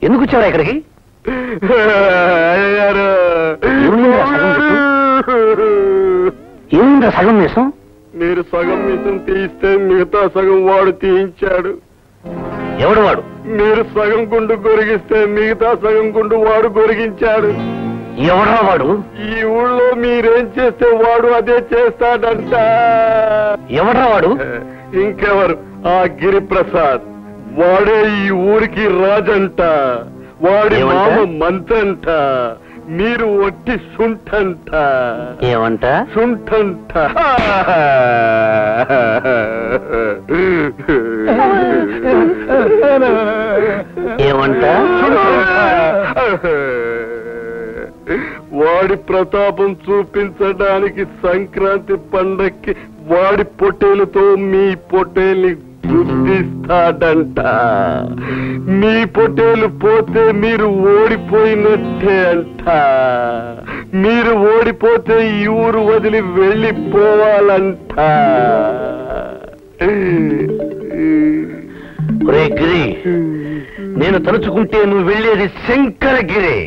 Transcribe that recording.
ఎందుకు వచ్చారా ఇక్కడికి? ఏముందా సగం మీసం? మీరు సగం మీసం తీస్తే మిగతా సగం వాడు తీయించాడు. ఎవడు వాడు? మీరు సగం గుండు గొరిగిస్తే మిగతా సగం గుండు వాడు గొరిగించాడు. ఎవడా వాడు? ఈ ఊళ్ళో మీరేం చేస్తే వాడు అదే చేస్తాడంట. ఎవడా వాడు? ఇంకెవరు? ఆ గిరిప్రసాద్. వాడే ఈ ఊరికి రాజంట. వాడి మామ మంత్రంట. మీరు ఒట్టి శుంఠంట. ఏమంట? శుంఠంట. ఏమంట? వాడి ప్రతాపం చూపించడానికి సంక్రాంతి పండక్కి వాడి పొట్టేలతో మీ పొట్టేల్ని గుర్తిస్తాడంట. మీ పొట్టేలు పోతే మీరు ఓడిపోయినట్టే అంట. మీరు ఓడిపోతే ఈ ఊరు వదిలి వెళ్ళిపోవాలంట. గిరి, నేను తలుచుకుంటే నువ్వు వెళ్ళేది శంకరగిరి.